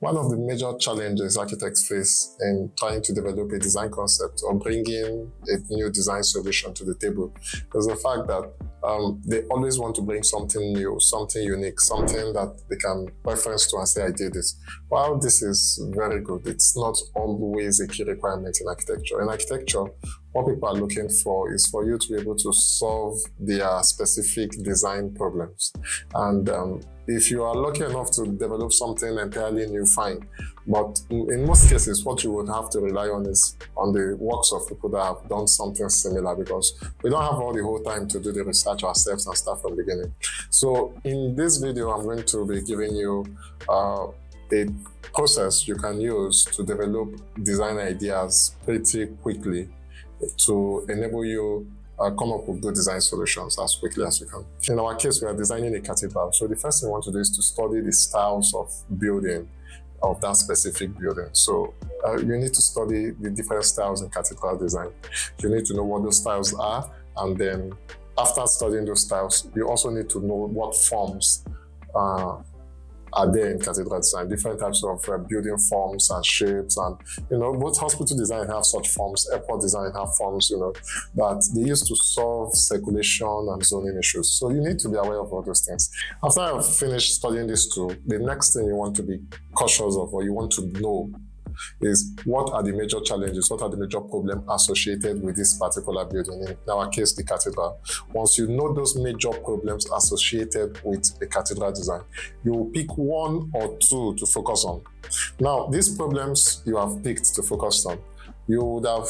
One of the major challenges architects face in trying to develop a design concept or bringing a new design solution to the table is the fact that they always want to bring something new, something unique, something that they can reference to and say, I did this. While this is very good, it's not always a key requirement in architecture. In architecture, what people are looking for is for you to be able to solve their specific design problems. And if you are lucky enough to develop something entirely new, fine. But in most cases, what you would have to rely on is on the works of people that have done something similar, because we don't have all the whole time to do the research ourselves and start from the beginning. So in this video, I'm going to be giving you a process you can use to develop design ideas pretty quickly to enable you come up with good design solutions as quickly as you can. In our case, we are designing a cathedral. So the first thing we want to do is to study the styles of building of that specific building. So you need to study the different styles in cathedral design. You need to know what those styles are. And then after studying those styles, you also need to know what forms are there in cathedral design, different types of building forms and shapes. And, both hospital design have such forms, airport design have forms, that they use to solve circulation and zoning issues. So you need to be aware of all those things. After I've finished studying these two, the next thing you want to be cautious of, or you want to know, is what are the major challenges, what are the major problems associated with this particular building, in our case, the cathedral. Once you know those major problems associated with the cathedral design, you will pick one or two to focus on. Now, these problems you have picked to focus on, you would have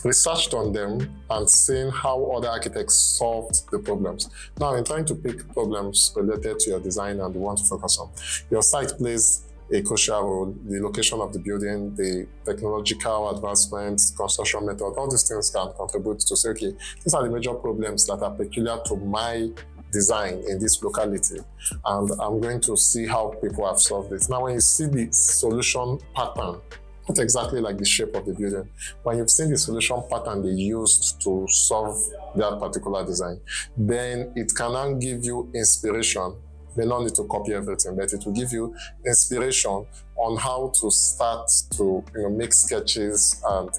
researched on them and seen how other architects solved the problems. Now, in trying to pick problems related to your design and you want to focus on, your site plays a crucial role. The location of the building, the technological advancements, construction method, all these things can contribute to say, okay, these are the major problems that are peculiar to my design in this locality. And I'm going to see how people have solved it. Now, when you see the solution pattern, not exactly like the shape of the building, when you've seen the solution pattern they used to solve that particular design, then it can now give you inspiration. May not need to copy everything, but it will give you inspiration on how to start to make sketches and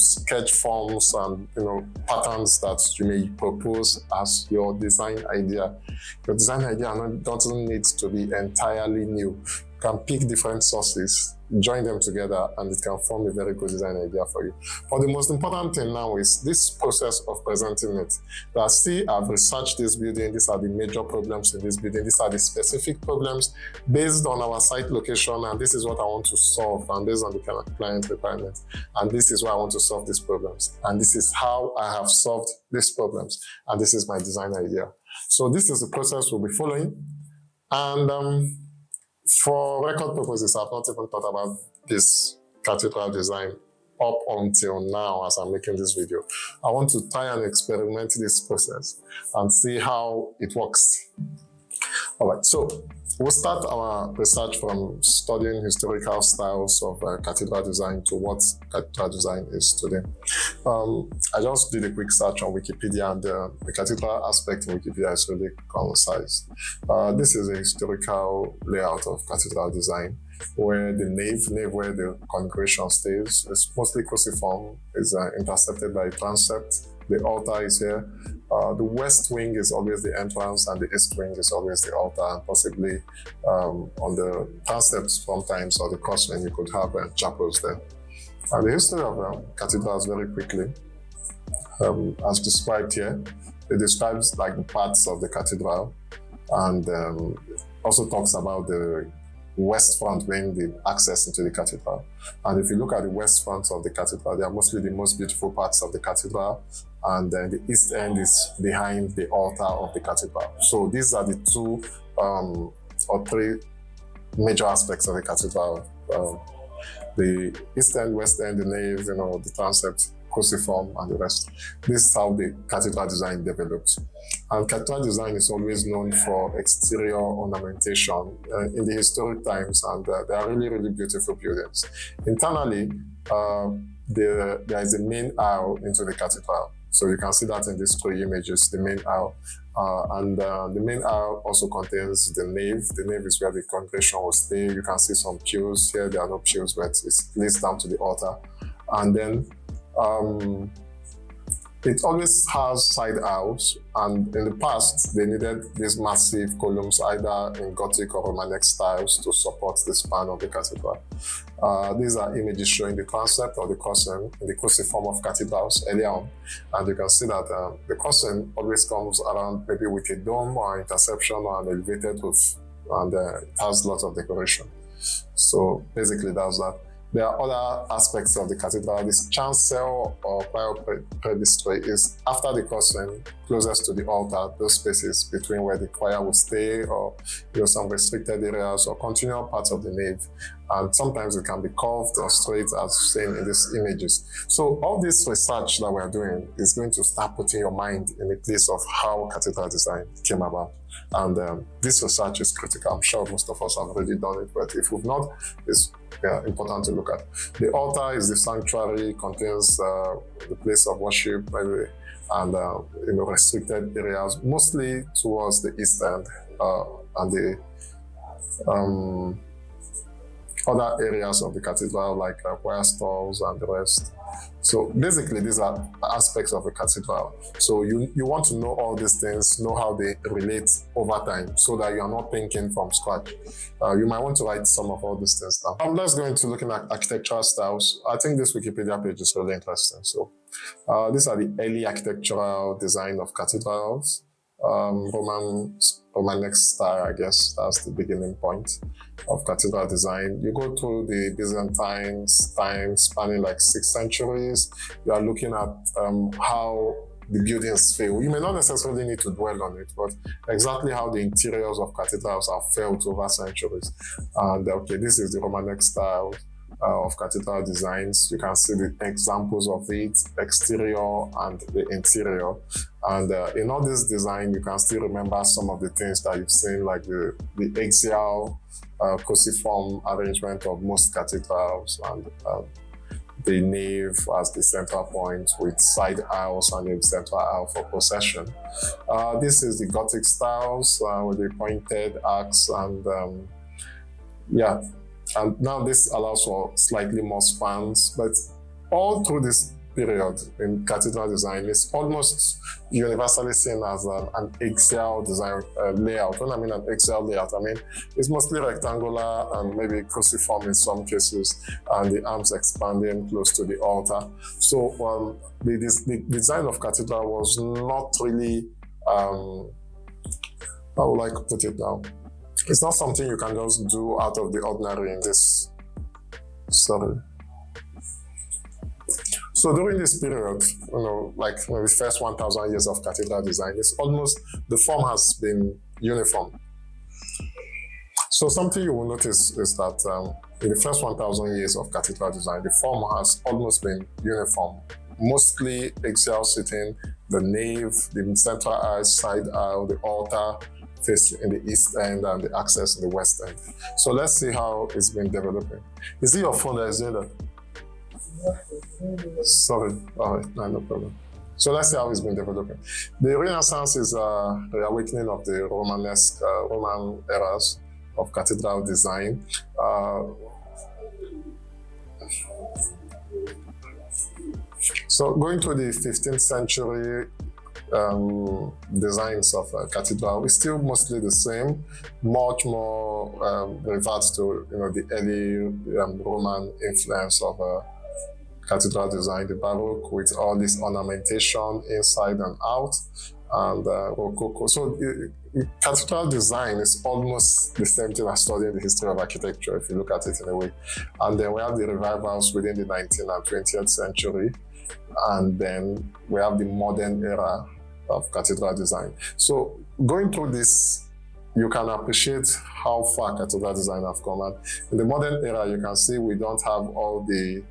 sketch forms and patterns that you may propose as your design idea. Your design idea doesn't need to be entirely new. You can pick different sources, join them together, and it can form a very good design idea for you. But the most important thing now is this process of presenting it. That see, I've researched this building, these are the major problems in this building, these are the specific problems based on our site location, and this is what I want to solve, and based on the kind of client requirements. And this is why I want to solve these problems. And this is how I have solved these problems. And this is my design idea. So this is the process we'll be following. And for record purposes, I've not even thought about this cathedral design up until now as I'm making this video. I want to try and experiment this process and see how it works. All right, so we'll start our research from studying historical styles of cathedral design to what cathedral design is today. I just did a quick search on Wikipedia, and the cathedral aspect in Wikipedia is really concise. This is a historical layout of cathedral design, where the nave where the congregation stays, is mostly cruciform, is intercepted by a transept. The altar is here. The west wing is always the entrance, and the east wing is always the altar, and possibly on the transept sometimes, or the cross wing, you could have chapels there. The history of cathedrals very quickly, as described here. It describes like the parts of the cathedral, and also talks about the west front wing, the access into the cathedral. And if you look at the west front of the cathedral, they are mostly the most beautiful parts of the cathedral, and then the east end is behind the altar of the cathedral. So these are the two or three major aspects of the cathedral. The east end, west end, the nave, the transept, cruciform, and the rest. This is how the cathedral design developed. And cathedral design is always known for exterior ornamentation in the historic times, and they are really, really beautiful buildings. Internally, there is a main aisle into the cathedral. So you can see that in these three images, the main aisle. The main aisle also contains the nave. The nave is where the congregation will stay. You can see some pews here. There are no pews, but it's placed down to the altar. And then it always has side aisles, and in the past, they needed these massive columns, either in Gothic or Romanesque styles, to support the span of the cathedral. These are images showing the concept of the crossing in the cruciform of cathedrals earlier on. And you can see that the crossing always comes around maybe with a dome or interception or an elevated roof, and it has lots of decoration. So basically, that's that. There are other aspects of the cathedral. This chancel or choir presbytery is after the crossing, closest to the altar, those spaces between where the choir will stay, or some restricted areas or continual parts of the nave. And sometimes it can be curved or straight, as seen in these images. So all this research that we're doing is going to start putting your mind in the place of how cathedral design came about. And this research is critical. I'm sure most of us have already done it, but if we've not, it's important to look at. The altar is the sanctuary, contains the place of worship, maybe, and restricted areas, mostly towards the east end, and the other areas of the cathedral, like choir stalls and the rest. So basically, these are aspects of a cathedral. So you want to know all these things, know how they relate over time, so that you are not thinking from scratch. You might want to write some of all these things down. Let's go into looking at architectural styles. I think this Wikipedia page is really interesting. So these are the early architectural design of cathedrals. Romanesque style, I guess that's the beginning point of cathedral design. You go through the Byzantine time spanning like 6 centuries. You are looking at how the buildings fail. You may not necessarily need to dwell on it, but exactly how the interiors of cathedrals have failed over centuries. And okay, this is the Romanesque style of cathedral designs. You can see the examples of it, exterior and the interior. And in all this design, you can still remember some of the things that you've seen, like the axial cruciform arrangement of most cathedrals, and the nave as the central point with side aisles and a central aisle for procession. This is the Gothic styles with the pointed arcs, and and now this allows for slightly more spans, but all through this period in cathedral design is almost universally seen as an axial design layout. When I mean an axial layout, I mean it's mostly rectangular and maybe cruciform in some cases, and the arms expanding close to the altar. So the design of cathedral was not really, how would I put it now? It's not something you can just do out of the ordinary in this story. So during this period, like the first 1,000 years of cathedral design, it's almost, the form has been uniform. So something you will notice is that in the first 1,000 years of cathedral design, the form has almost been uniform. Mostly axial seating, the nave, the central aisle, side aisle, the altar, faced in the east end, and the access in the west end. So let's see how it's been developing. Is it your phone that is doing that? Sorry, all right, no problem. So let's see how it's been developing. The Renaissance is the awakening of the Romanesque, Roman eras of cathedral design. So going to the 15th century, designs of cathedral is still mostly the same, much more reverts to the early Roman influence of cathedral design, the Baroque with all this ornamentation inside and out, and Rococo. So cathedral design is almost the same thing as studying the history of architecture, if you look at it in a way. And then we have the revivals within the 19th and 20th century, and then we have the modern era of cathedral design. So going through this, you can appreciate how far cathedral design have come. And in the modern era, you can see we don't have all the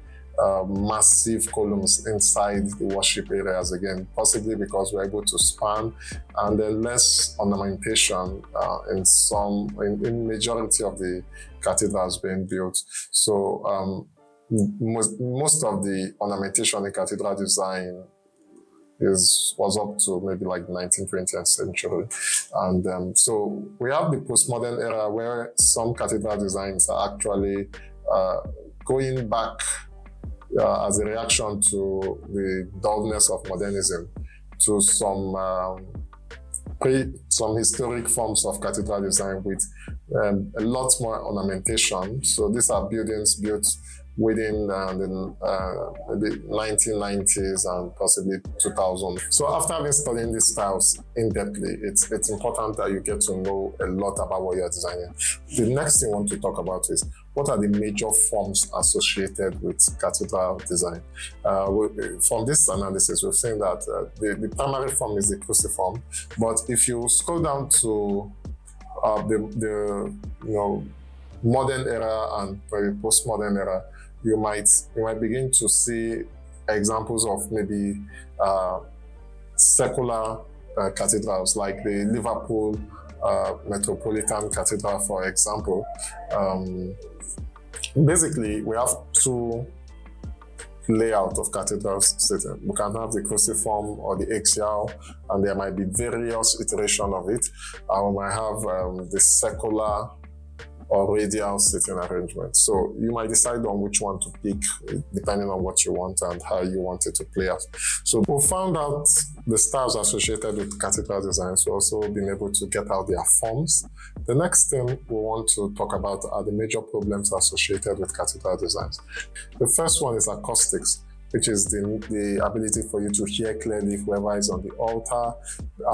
massive columns inside the worship areas again, possibly because we're able to span, and then less ornamentation in majority of the cathedrals being built. So most of the ornamentation in cathedral design was up to maybe like 19th, 20th century. And so we have the postmodern era where some cathedral designs are actually going back as a reaction to the dullness of modernism, to some historic forms of cathedral design with a lot more ornamentation. So these are buildings built within the 1990s and possibly 2000. So after having studied these styles in-depthly, it's important that you get to know a lot about what you're designing. The next thing I want to talk about is what are the major forms associated with cathedral design. From this analysis, we've seen that the primary form is the cruciform, but if you scroll down to the modern era and very postmodern era, you might begin to see examples of maybe secular cathedrals, like the Liverpool Metropolitan Cathedral, for example. Basically, we have two layout of cathedrals sitting. We can have the cruciform or the axial, and there might be various iterations of it. We might have the secular or radial sitting arrangement. So you might decide on which one to pick depending on what you want and how you want it to play out. So we found out the styles associated with cathedral designs. We've also been able to get out their forms. The next thing we want to talk about are the major problems associated with cathedral designs. The first one is acoustics, which is the ability for you to hear clearly whoever is on the altar,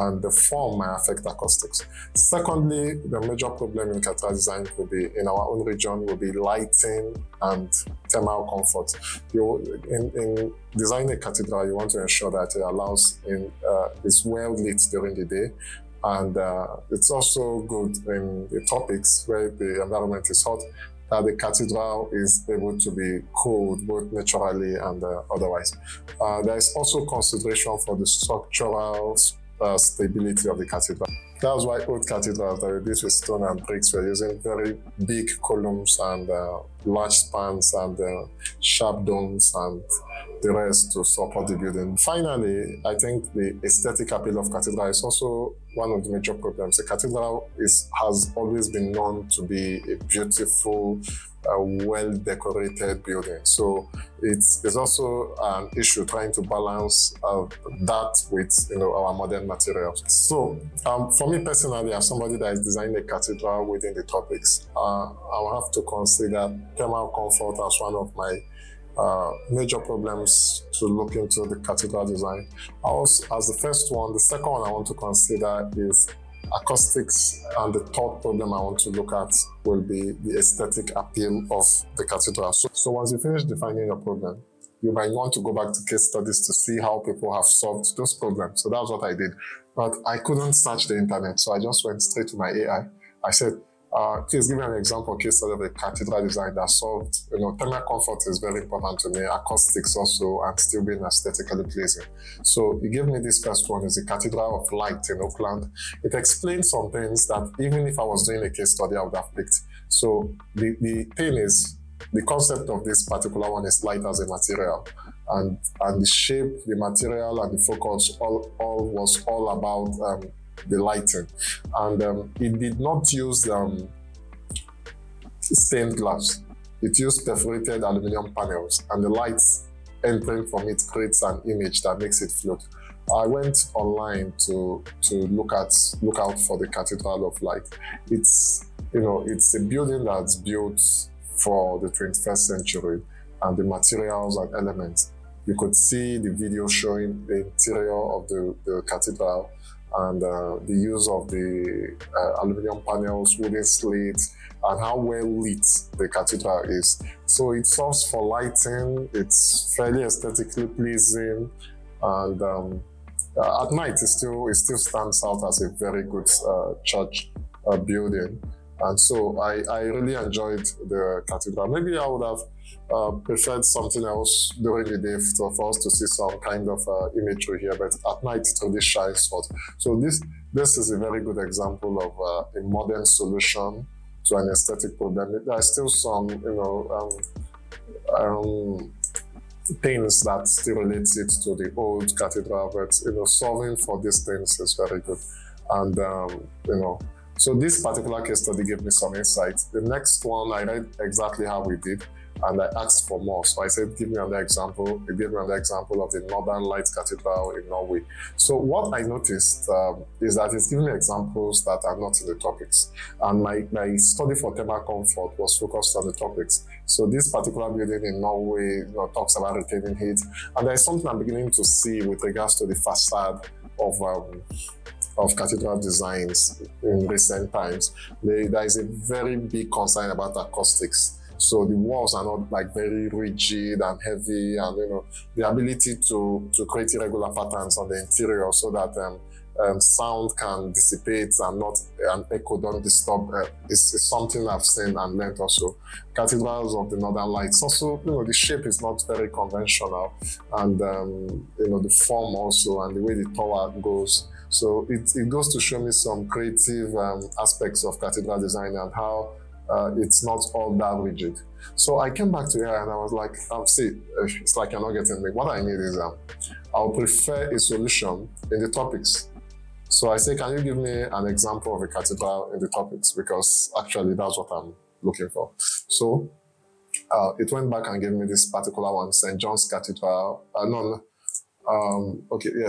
and the form might affect acoustics. Secondly, the major problem in cathedral design could be, in our own region, will be lighting and thermal comfort. In designing a cathedral, you want to ensure that it is well lit during the day, and it's also good in the tropics where the environment is hot, that the cathedral is able to be cooled both naturally and otherwise. There is also consideration for the structural stability of the cathedral. That's why old cathedrals that were built with stone and bricks were using very big columns and large spans and sharp domes and the rest to support the building. Finally, I think the aesthetic appeal of cathedral is also one of the major problems. The cathedral has always been known to be a beautiful, well-decorated building. So it's also an issue trying to balance that with our modern materials. So for me personally, as somebody that is designing a cathedral within the tropics, I'll have to consider thermal comfort as one of my major problems to look into the cathedral design. As the first one, the second one I want to consider is acoustics, and the third problem I want to look at will be the aesthetic appeal of the cathedral. So once you finish defining your problem, you might want to go back to case studies to see how people have solved those problems. So that's what I did. But I couldn't search the internet, so I just went straight to my AI. I said, please give me an example case study of a cathedral design that solved, thermal comfort is very important to me, acoustics also, and still being aesthetically pleasing. So he gave me this first one, is the Cathedral of Light in Oakland. It explains some things that even if I was doing a case study, I would have picked. So the thing is, the concept of this particular one is light as a material. And the shape, the material, and the focus was all about the lighting. And it did not use stained glass. It used perforated aluminum panels, and the lights entering from it creates an image that makes it float. I went online to look out for the Cathedral of Light. It's a building that's built for the 21st century, and the materials and elements. You could see the video showing the interior of the cathedral, and the use of the aluminum panels, wooden slates, and how well lit the cathedral is. So it serves for lighting, it's fairly aesthetically pleasing, and at night it still stands out as a very good church building. And so I really enjoyed the cathedral. Maybe I would have preferred something else during the day for us to see some kind of imagery here, but at night it really shines forth. So this is a very good example of a modern solution to an aesthetic problem. There are still some, things that still relates it to the old cathedral, but solving for these things is very good. And so this particular case study gave me some insight. The next one, I read exactly how we did, and I asked for more. So I said, give me another example. He gave me another example of the Northern Lights Cathedral in Norway. So what I noticed is that it's giving me examples that are not in the topics. And my study for thermal comfort was focused on the topics. So this particular building in Norway talks about retaining heat. And there's something I'm beginning to see with regards to the facade of cathedral designs in recent times. There is a very big concern about acoustics. So the walls are not like very rigid and heavy, and the ability to create irregular patterns on the interior so that sound can dissipate and not an echo don't disturb is something I've seen and learned also. Cathedrals of the Northern Lights also, the shape is not very conventional, and the form also, and the way the tower goes. So it goes to show me some creative aspects of cathedral design and how it's not all that rigid. So I came back to here and I was like, see, it's like you're not getting me. What I need is, I'll prefer a solution in the topics. So I say, can you give me an example of a cathedral in the topics? Because actually that's what I'm looking for. So it went back and gave me this particular one, St. John's Cathedral.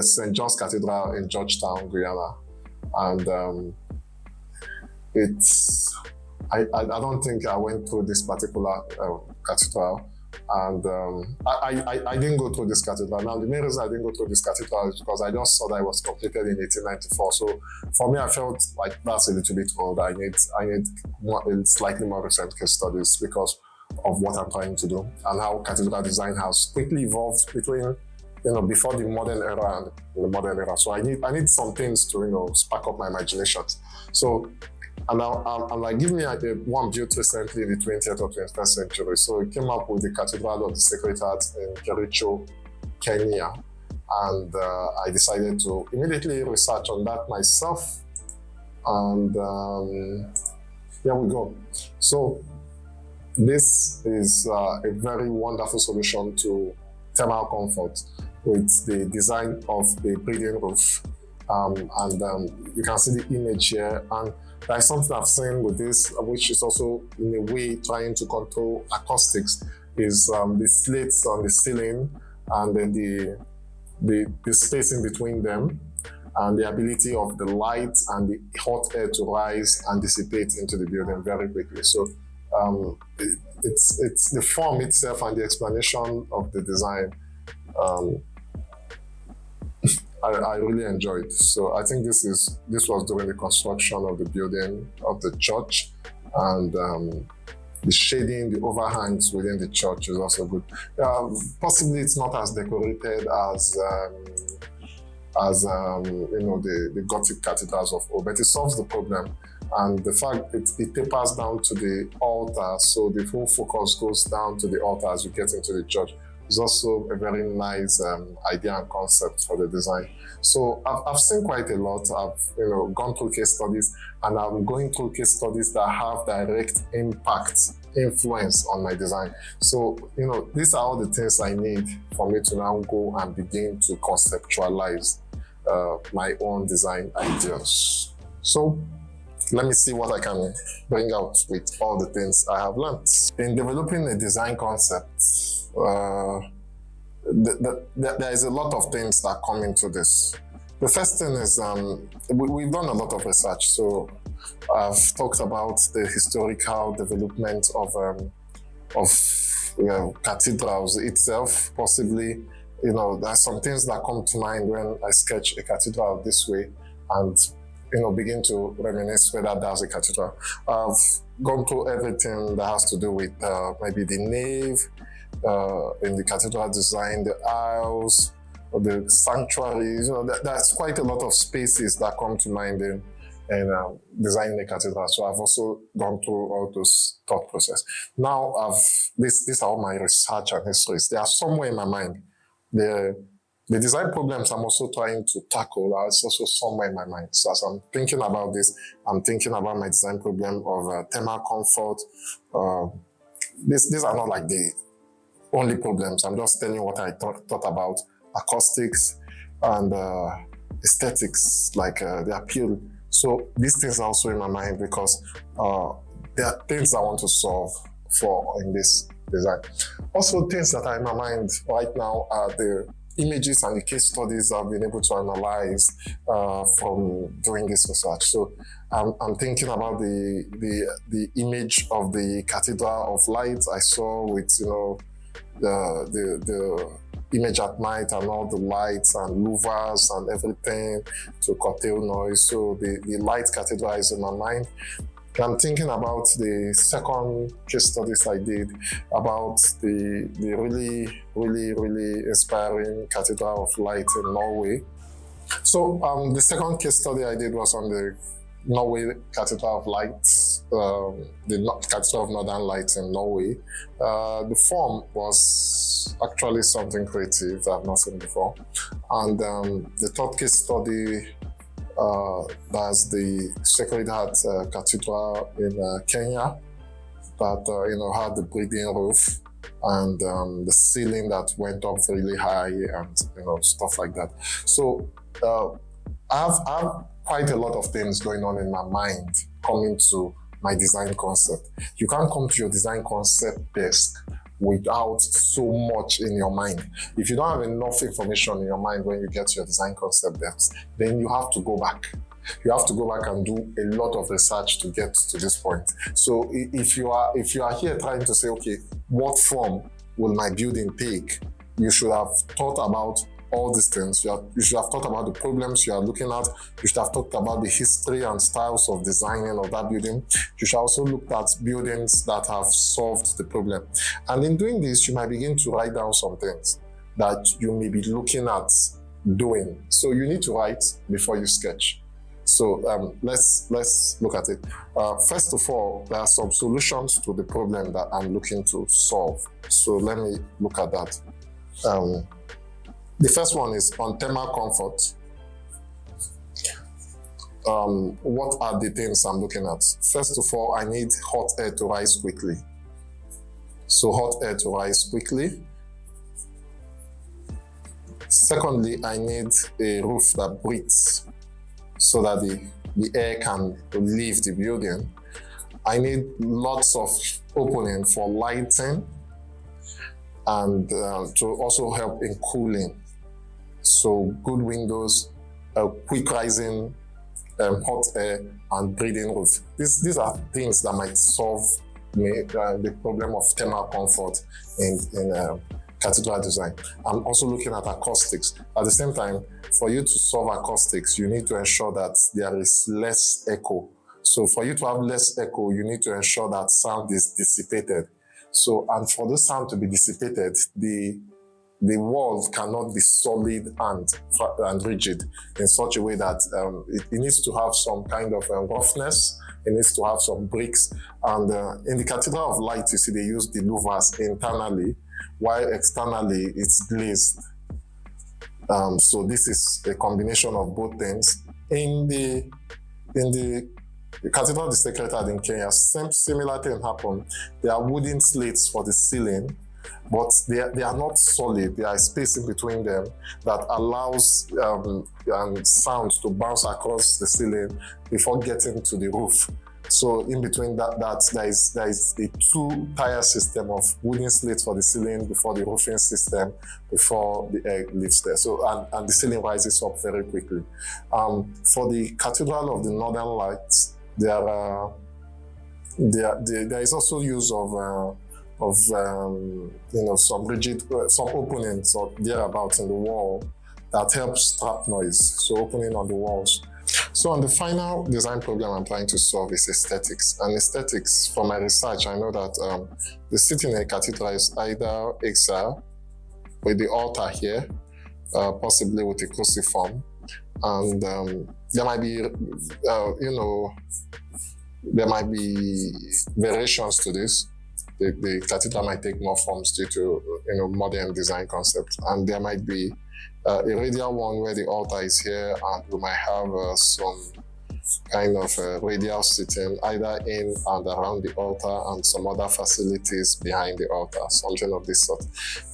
St. John's Cathedral in Georgetown, Guyana. And I don't think I went through this particular cathedral. And I didn't go through this cathedral. Now, the main reason I didn't go through this cathedral is because I just saw that it was completed in 1894. So for me, I felt like that's a little bit old. I need slightly more recent case studies because of what I'm trying to do and how cathedral design has quickly evolved between before the modern era and the modern era. So I need some things to spark up my imagination. So and I'm like, give me one built recently in the 20th or 21st century. So it came up with the Cathedral of the Sacred Heart in Kericho, Kenya. And I decided to immediately research on that myself. And here we go. So this is a very wonderful solution to thermal comfort with the design of a breathing roof. You can see the image here. And there is something I've seen with this, which is also in a way trying to control acoustics, is the slits on the ceiling and then the space in between them, and the ability of the light and the hot air to rise and dissipate into the building very quickly. So it's the form itself and the explanation of the design I really enjoyed. So I think this was during the construction of the building of the church, and the shading, the overhangs within the church is also good. Possibly it's not as decorated as the Gothic cathedrals of old, but it solves the problem. And the fact it tapers down to the altar, so the whole focus goes down to the altar as you get into the church. It's also a very nice idea and concept for the design. So I've seen quite a lot. I've gone through case studies, and I'm going through case studies that have direct influence on my design. So these are all the things I need for me to now go and begin to conceptualize my own design ideas. So let me see what I can bring out with all the things I have learned. In developing a design concept, there is a lot of things that come into this. The first thing is we've done a lot of research. So I've talked about the historical development of cathedrals itself. Possibly, there's some things that come to mind when I sketch a cathedral this way, and begin to reminisce whether that's a cathedral. I've gone through everything that has to do with maybe the nave in the cathedral design, the aisles, or the sanctuaries. There's quite a lot of spaces that come to mind in designing a cathedral. So I've also gone through all those thought process. Now these are all my research and histories. They are somewhere in my mind. The design problems I'm also trying to tackle are also somewhere in my mind. So as I'm thinking about this, I'm thinking about my design problem of thermal comfort. These are not like the only problems. I'm just telling you what I thought about acoustics and aesthetics, like the appeal. So these things are also in my mind because there are things I want to solve for in this design. Also, things that are in my mind right now are the images and the case studies I've been able to analyze from doing this research. So I'm thinking about the image of the Cathedral of Light I saw with, you know, the image at night and all the lights and louvers and everything to curtail noise. So the light cathedral is in my mind. I'm thinking about the second case studies I did about the really inspiring Cathedral of Light in Norway. So the second case study I did was on the Norway Cathedral of Lights, the Cathedral of Northern Lights in Norway. The form was actually something creative that I've not seen before. And the third case study, that's the Sacred Heart Cathedral in Kenya that had the breathing roof and the ceiling that went up really high and stuff like that. So I have quite a lot of things going on in my mind coming to my design concept. You can't come to your design concept desk without so much in your mind. If you don't have enough information in your mind when you get to your design concept desk, then you have to go back. You have to go back and do a lot of research to get to this point. So if you are here trying to say, okay, what form will my building take? You should have thought about all these things. You should have thought about the problems you are looking at. You should have talked about the history and styles of designing of that building. You should also look at buildings that have solved the problem. And in doing this, you might begin to write down some things that you may be looking at doing. So you need to write before you sketch. So let's look at it. First of all, there are some solutions to the problem that I'm looking to solve. So let me look at that. The first one is on thermal comfort. What are the things I'm looking at? First of all, I need hot air to rise quickly. So hot air to rise quickly. Secondly, I need a roof that breathes so that the air can leave the building. I need lots of opening for lighting and to also help in cooling. So good windows, quick rising hot air, and breathing roof. These are things that might solve the problem of thermal comfort in cathedral design. I'm also looking at acoustics. At the same time, for you to solve acoustics, you need to ensure that there is less echo. So for you to have less echo, you need to ensure that sound is dissipated. So, and for the sound to be dissipated, the walls cannot be solid and rigid in such a way that it needs to have some kind of roughness. It needs to have some bricks. And in the Cathedral of Light, you see they use the louvers internally, while externally it's glazed. So this is a combination of both things. In the Cathedral of the Sacred Heart in Kenya, similar thing happened. There are wooden slates for the ceiling, but they are not solid. There is space in between them that allows sound to bounce across the ceiling before getting to the roof. So in between that there is a two-tier system of wooden slates for the ceiling before the roofing system, before the air leaves there. So and the ceiling rises up very quickly. For the Cathedral of the Northern Lights, there is also use of some rigid, some openings or thereabouts in the wall that helps trap noise. So opening on the walls. So on the final design problem I'm trying to solve is aesthetics. And aesthetics, from my research, I know that the seating in a cathedral is either axial with the altar here, possibly with a cruciform, and there might be, there might be variations to this. The cathedral might take more forms due to modern design concepts, and there might be a radial one where the altar is here, and we might have kind of radial seating, either in and around the altar, and some other facilities behind the altar, something of this sort.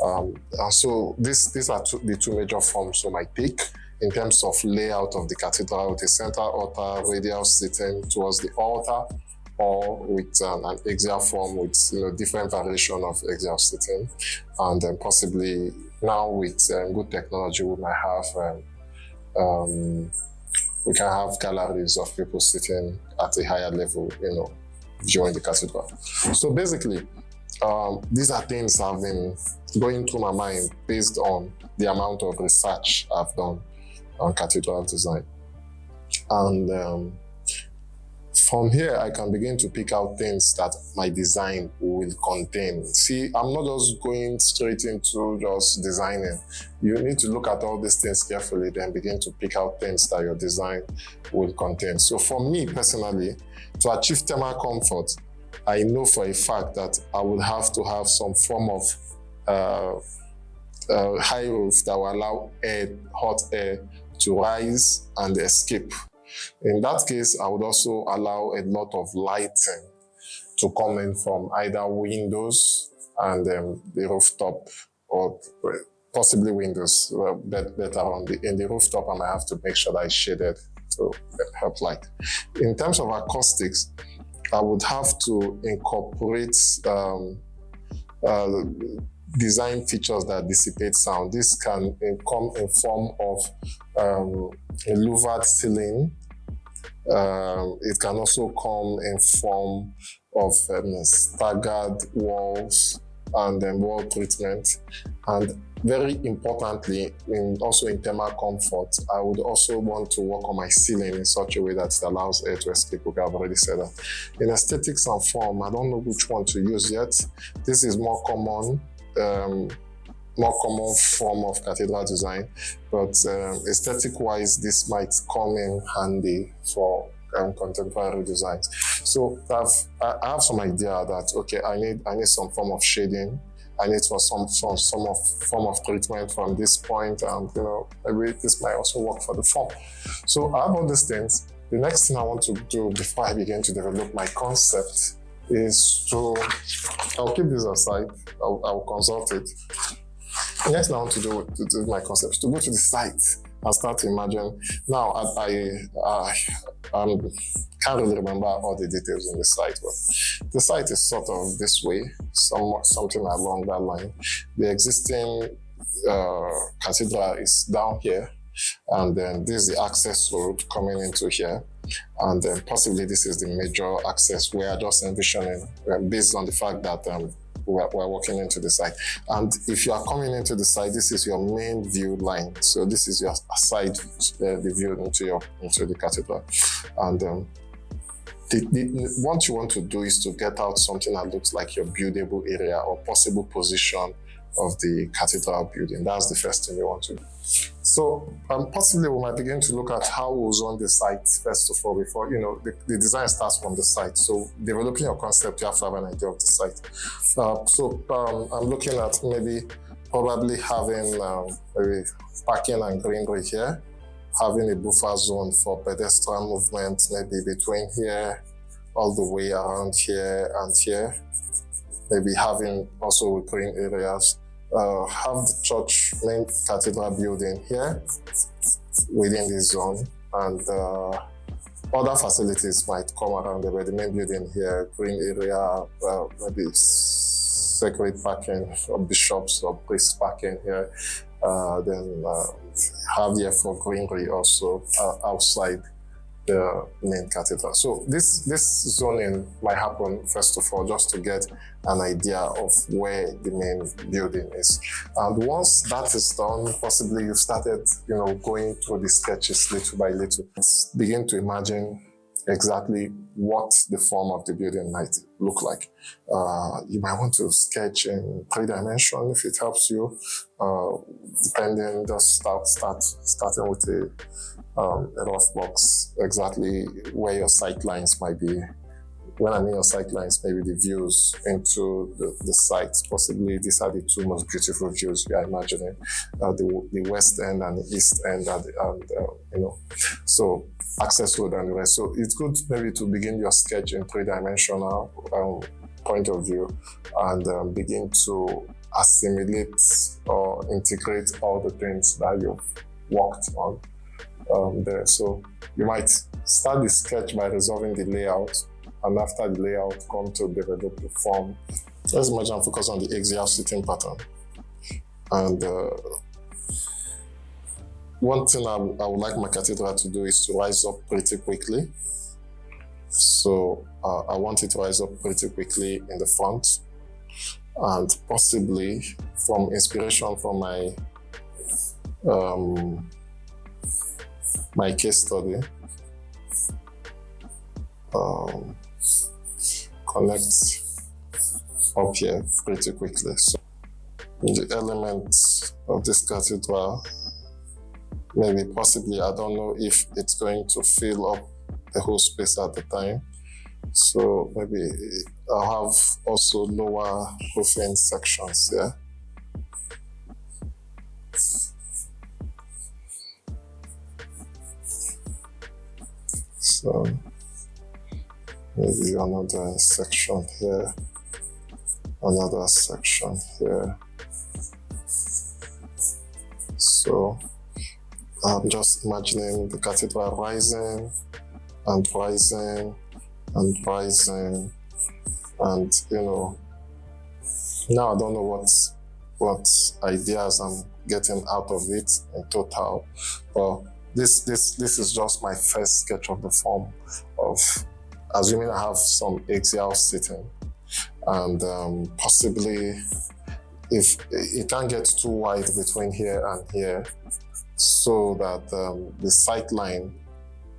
And so these are the two major forms you might take in terms of layout of the cathedral, with a center altar, radial seating towards the altar, or with an axial form with different variation of axial seating. And then possibly now with good technology, we might have we can have galleries of people sitting at a higher level, viewing the cathedral. So basically, these are things I've been going through my mind based on the amount of research I've done on cathedral design. And from here, I can begin to pick out things that my design will contain. See, I'm not just going straight into just designing. You need to look at all these things carefully, then begin to pick out things that your design will contain. So for me personally, to achieve thermal comfort, I know for a fact that I would have to have some form of high roof that will allow hot air to rise and escape. In that case, I would also allow a lot of lighting to come in from either windows and the rooftop, or possibly windows, better in the rooftop. I might have to make sure that it's shaded to help light. In terms of acoustics, I would have to incorporate design features that dissipate sound. This can come in form of a louvered ceiling. It can also come in form of staggered walls and wall treatment. And very importantly, also in thermal comfort, I would also want to work on my ceiling in such a way that it allows air to escape. Okay, I've already said that. In aesthetics and form, I don't know which one to use yet. This is more common form of cathedral design, but aesthetic-wise, this might come in handy for contemporary designs. So I have some idea that okay, I need some form of shading. I need for some form of treatment from this point, and maybe this might also work for the form. So I have all these things. The next thing I want to do before I begin to develop my concept is I'll keep this aside. I'll consult it. The next thing I want to do my concept is to go to the site and start to imagine. Now, I can't really remember all the details on the site, but the site is sort of this way, something along that line. The existing cathedral is down here, and then this is the access road coming into here. And then possibly this is the major access. We are just envisioning based on the fact that we're walking into the site. And if you are coming into the site, this is your main view line. So this is your side, the view into the cathedral. And what you want to do is to get out something that looks like your buildable area or possible position of the cathedral building. That's the first thing you want to do. So possibly we might begin to look at how we'll zone the site first of all before, the design starts from the site. So developing your concept, you have to have an idea of the site. I'm looking at probably having maybe parking and greenery here, having a buffer zone for pedestrian movement, maybe between here, all the way around here and here. Maybe having also green areas. Have the main cathedral building here within this zone, and other facilities might come around there, but the main building here, green area, maybe sacred parking for bishops or priests parking here. Then have here for greenery also outside the main cathedral. So this zoning might happen first of all just to get an idea of where the main building is. And once that is done, possibly you've started, going through the sketches little by little. Begin to imagine exactly what the form of the building might look like. You might want to sketch in 3 dimensions if it helps you. Depending, just starting with a rough box, exactly where your sight lines might be, when I mean your sight lines, maybe the views into the sites. Possibly these are the two most beautiful views we are imagining, the west end and the east end, so access road and the rest. So it's good maybe to begin your sketch in three-dimensional point of view and begin to assimilate or integrate all the things that you've worked on there. So you might start the sketch by resolving the layout, and after the layout, come to develop the form. Let's imagine focus on the axial sitting pattern. And one thing I would like my cathedral to do is to rise up pretty quickly. So I want it to rise up pretty quickly in the front, and possibly from inspiration from my case study, connect up here pretty quickly. So the elements of this cathedral, maybe possibly, I don't know if it's going to fill up the whole space at the time. So maybe I'll have also lower roofing sections here. So maybe another section here, another section here. So I'm just imagining the cathedral rising and rising and rising, and now I don't know what ideas I'm getting out of it in total, but this is just my first sketch of the form, of assuming I have some axial sitting, and possibly if it can't get too wide between here and here, so that the sight line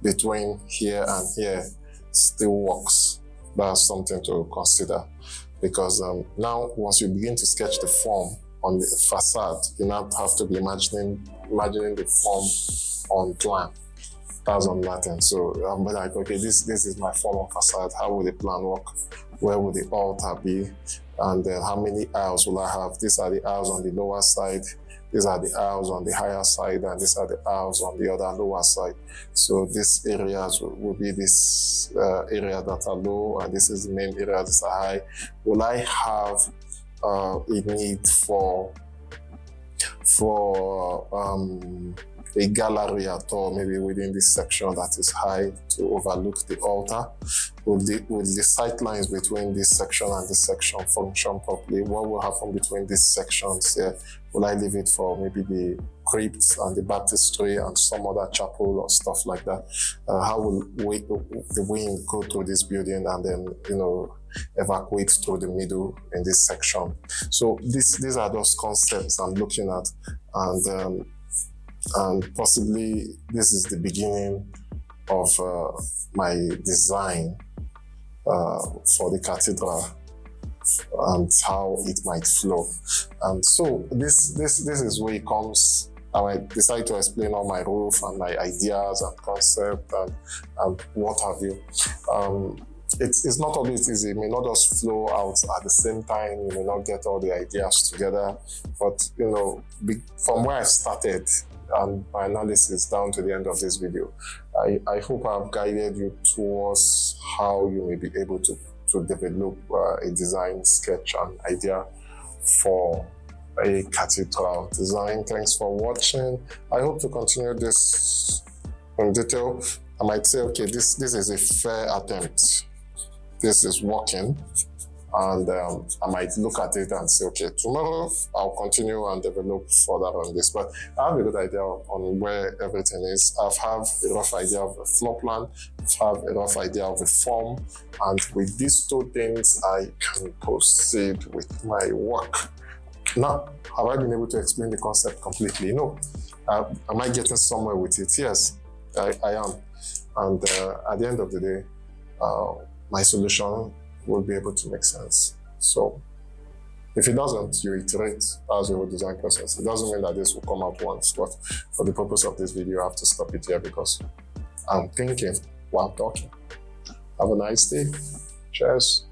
between here and here still works. That's something to consider, because now once you begin to sketch the form on the facade, you now have to be imagining the form on plan. That's on Latin. So I'm like, okay, this is my form on facade. How will the plan work? Where will the altar be? And then how many aisles will I have? These are the aisles on the lower side. These are the aisles on the higher side, and these are the aisles on the other lower side. So these areas will be this area that are low, and this is the main area that are high. Will I have a need for a gallery at all, maybe within this section that is high, to overlook the altar? Will the sight lines between this section and this section function properly? What will happen between these sections here? Will I leave it for maybe the crypts and the baptistry and some other chapel or stuff like that? How will the wind go through this building and then evacuate through the middle in this section? So these are those concepts I'm looking at, and possibly this is the beginning of my design for the cathedral and how it might flow. And so this is where it comes. I decide to explain all my roof and my ideas and concept and what have you. It's not always easy. It may not just flow out at the same time. You may not get all the ideas together. But from where I started and my analysis down to the end of this video, I hope I've guided you towards how you may be able to develop a design sketch and idea for a cathedral design. Thanks for watching. I hope to continue this in detail. I might say, okay, this is a fair attempt. This is working. And I might look at it and say, okay, tomorrow I'll continue and develop further on this. But I have a good idea on where everything is. I have a rough idea of the floor plan. I have a rough idea of the form. And with these two things, I can proceed with my work. Now, have I been able to explain the concept completely? No. Am I getting somewhere with it? Yes, I am. And at the end of the day, my solution will be able to make sense. So if it doesn't, you iterate as your design process. It doesn't mean that this will come out once, but for the purpose of this video, I have to stop it here because I'm thinking while talking. Have a nice day. Cheers.